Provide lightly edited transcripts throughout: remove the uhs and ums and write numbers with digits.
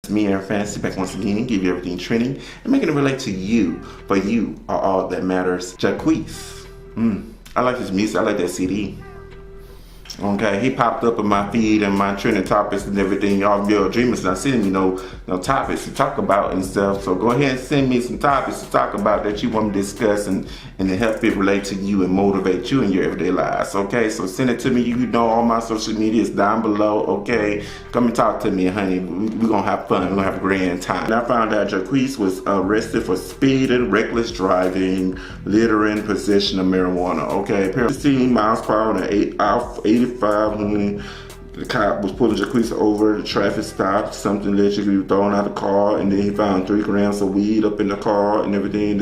Me, Aaron Fantasy, back once again, give you everything trending and making it relate to you. For you are all that matters. Jacquees. I like his music. I like that CD. Okay, he popped up in my feed and my trending topics and everything. Y'all real dreamers not sending me no topics to talk about and stuff. So go ahead and send me some topics to talk about that you want to discuss and to help it relate to you and motivate you in your everyday lives. Okay, so send it to me. You know all my social media is down below. Okay, come and talk to me, honey. We're gonna have fun. We're gonna have a grand time. And I found out Jacquees was arrested for speeding, reckless driving, littering, possession of marijuana. Okay, apparently 16 miles per hour and 85, honey. The cop was pulling Jacquees over, the traffic stopped, something allegedly thrown out of the car, and then he found 3 grams of weed up in the car and everything.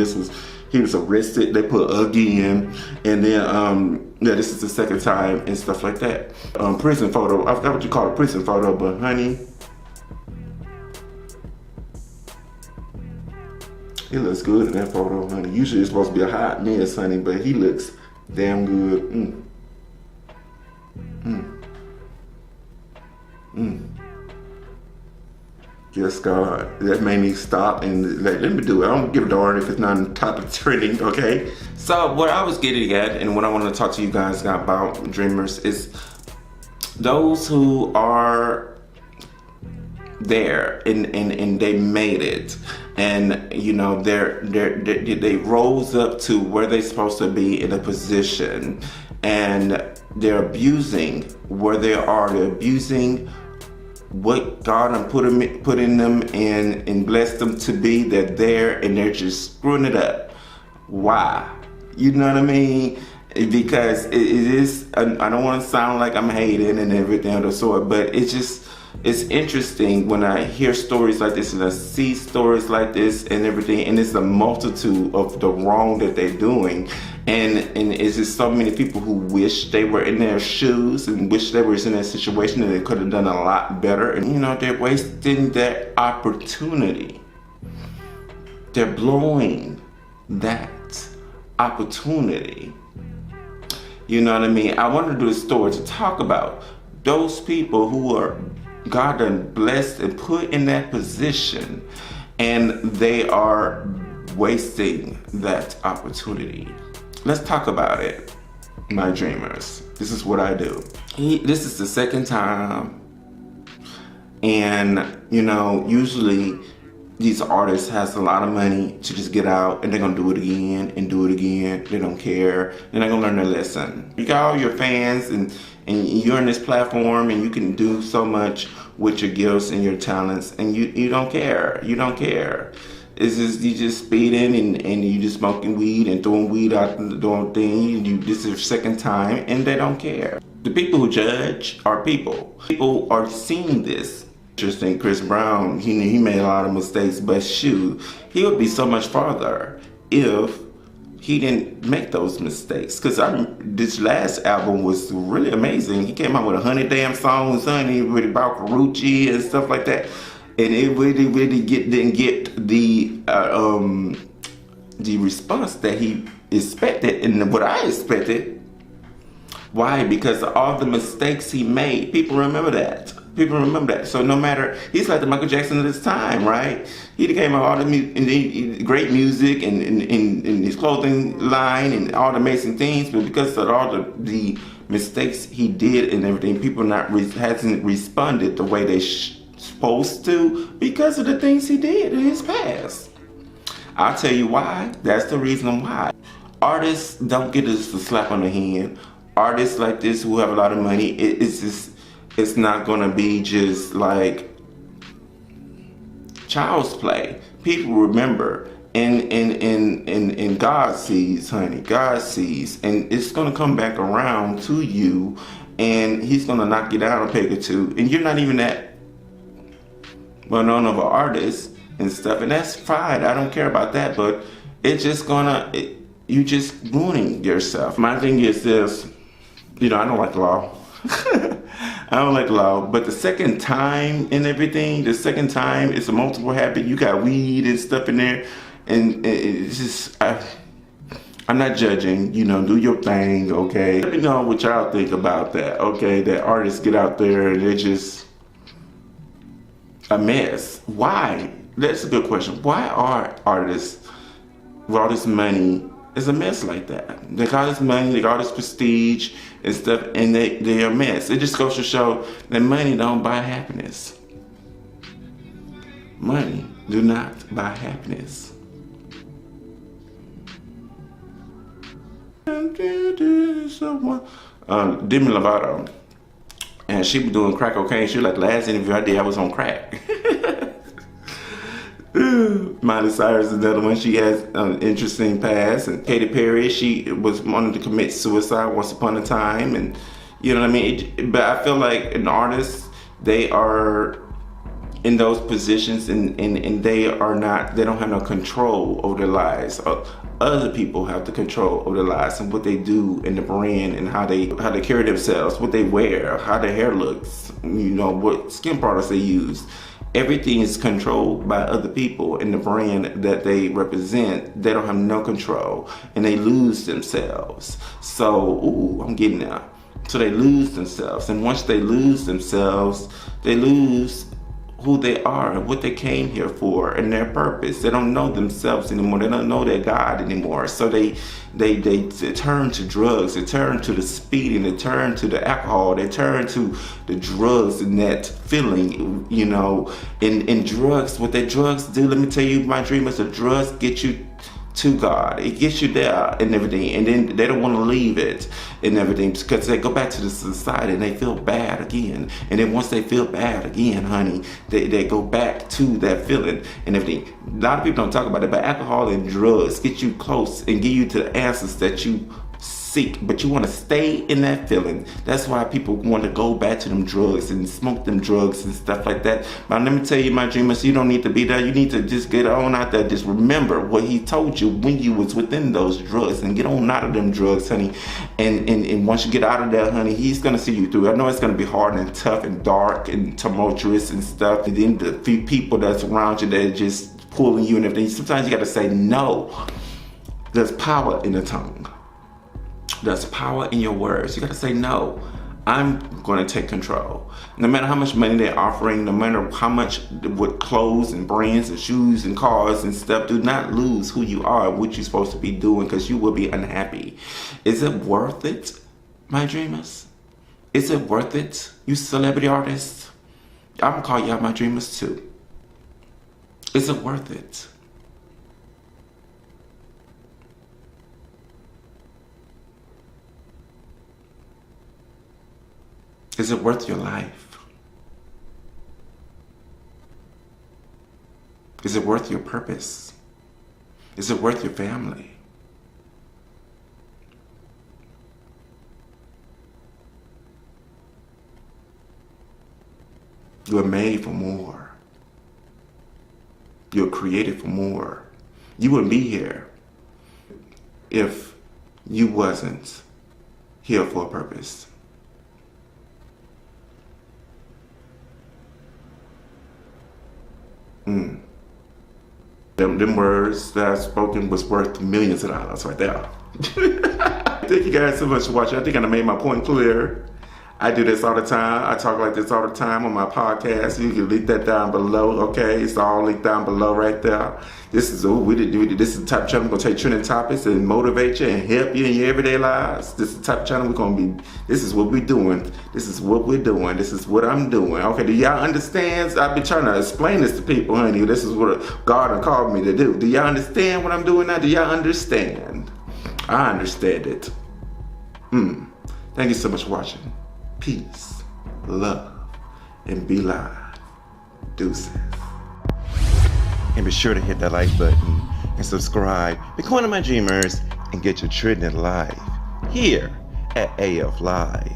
He was arrested, they put again, and then, yeah, this is the second time and stuff like that. Prison photo, I forgot what you call a prison photo, but honey, he looks good in that photo, honey. Usually it's supposed to be a hot mess, honey, but he looks damn good. Yes, God, that made me stop and like, let me do it. I don't give a darn if it's not on top of trending, okay? So what I was getting at and what I want to talk to you guys about, dreamers, is those who are there and they made it, and you know they rose up to where they're supposed to be in a position, and they're abusing where they are. They're abusing what God put in them and blessed them to be. They're there and they're just screwing it up. Why? You know what I mean? Because it is, I don't want to sound like I'm hating and everything of the sort, but it's interesting when I hear stories like this and I see stories like this and everything, and it's a multitude of the wrong that they're doing. And it's just so many people who wish they were in their shoes and wish they were in that situation and they could have done a lot better. And you know, they're wasting their opportunity. They're blowing that opportunity. You know what I mean? I want to do a story to talk about those people who are God done blessed and put in that position, and they are wasting that opportunity. Let's talk about it, my dreamers. This is what I do. This is the second time, and you know, usually these artists has a lot of money to just get out and they're gonna do it again and do it again. They don't care. They're not gonna learn their lesson. You got all your fans and you're on this platform and you can do so much with your gifts and your talents, and you don't care. You don't care. It's just, you just speeding and you just smoking weed and throwing weed out and doing things. This is your second time and they don't care. The people who judge are people. People are seeing this. Interesting, Chris Brown, he made a lot of mistakes, but shoot, he would be so much farther if he didn't make those mistakes. Cause this last album was really amazing. He came out with 100 damn songs, honey, with about Karuchi and stuff like that. And it really didn't get the response that he expected and what I expected. Why? Because all the mistakes he made, people remember that. People remember that. So no matter, he's like the Michael Jackson of his time, right? He came out all the great music and his clothing line and all the amazing things, but because of all the mistakes he did and everything, people hasn't responded the way they supposed to because of the things he did in his past. I'll tell you why. That's the reason why. Artists don't get a slap on the hand. Artists like this who have a lot of money, it's not gonna be just like child's play. People remember, and God sees, honey. God sees, and it's gonna come back around to you, and He's gonna knock you down a peg or two, and you're not even that well known of an artist and stuff, and that's fine. I don't care about that, but it's just you just ruining yourself. My thing is this, you know, I don't like the law. I don't like the law, but the second time and everything, the second time it's a multiple habit. You got weed and stuff in there, and it's just, I'm not judging, you know, do your thing, okay? Let me know what y'all think about that, okay? That artists get out there and they just a mess. Why? That's a good question. Why are artists with all this money is a mess like that? They got this money, they got this prestige and stuff, and they're a mess. It just goes to show that money don't buy happiness. Money do not buy happiness. Demi Lovato, and she was doing crack cocaine. She was like, last interview I did, I was on crack. Miley Cyrus is another one. She has an interesting past. And Katy Perry, she was wanting to commit suicide once upon a time, and you know what I mean. But I feel like an artist, they are in those positions, and they don't have no control over their lives. Other people have the control over their lives and what they do in the brand, and how they carry themselves, what they wear, how their hair looks, you know, what skin products they use. Everything is controlled by other people in the brand that they represent. They don't have no control, and they lose themselves. So, I'm getting there. So they lose themselves, and once they lose themselves, they lose who they are and what they came here for and their purpose. They don't know themselves anymore. They don't know their God anymore. So they turn to drugs. They turn to the speeding. They turn to the alcohol. They turn to the drugs and that feeling, you know. And drugs, what the drugs do, let me tell you, my dreamers, the drugs get you to God. It gets you there and everything, and then they don't want to leave it and everything, because they go back to the society and they feel bad again. And then once they feel bad again, honey, they go back to that feeling and everything. A lot of people don't talk about it, but alcohol and drugs get you close and give you to the answers that you seek, but you want to stay in that feeling. That's why people want to go back to them drugs and smoke them drugs and stuff like that. But let me tell you, my dreamers, you don't need to be there. You need to just get on out there. Just remember what he told you when you was within those drugs, and get on out of them drugs, honey. And once you get out of there, honey, he's gonna see you through. I know it's gonna be hard and tough and dark and tumultuous and stuff. And then the few people that's around you that are just pulling you and everything. Sometimes you got to say no. There's power in the tongue. There's power in your words. You got to say, no, I'm going to take control. No matter how much money they're offering, no matter how much with clothes and brands and shoes and cars and stuff, do not lose who you are and what you're supposed to be doing, because you will be unhappy. Is it worth it, my dreamers? Is it worth it, you celebrity artists? I'm going to call y'all my dreamers too. Is it worth it? Is it worth your life? Is it worth your purpose? Is it worth your family? You are made for more. You're created for more. You wouldn't be here if you wasn't here for a purpose. Them words that I've spoken was worth millions of dollars right there. Thank you guys so much for watching. I think I made my point clear. I do this all the time. I talk like this all the time on my podcast. You can link that down below, okay? It's all linked down below right there. This is this is the type of channel we're gonna take trending topics and motivate you and help you in your everyday lives. This is the type of channel we're gonna be. This is what we're doing. This is what we're doing. This is what I'm doing. Okay, do y'all understand? I've been trying to explain this to people, honey. This is what God called me to do. Do y'all understand what I'm doing now? Do y'all understand? I understand it. Thank you so much for watching. Peace, love, and be live. Deuces. And be sure to hit that like button and subscribe. Become one of my dreamers and get your trending live here at AF Live.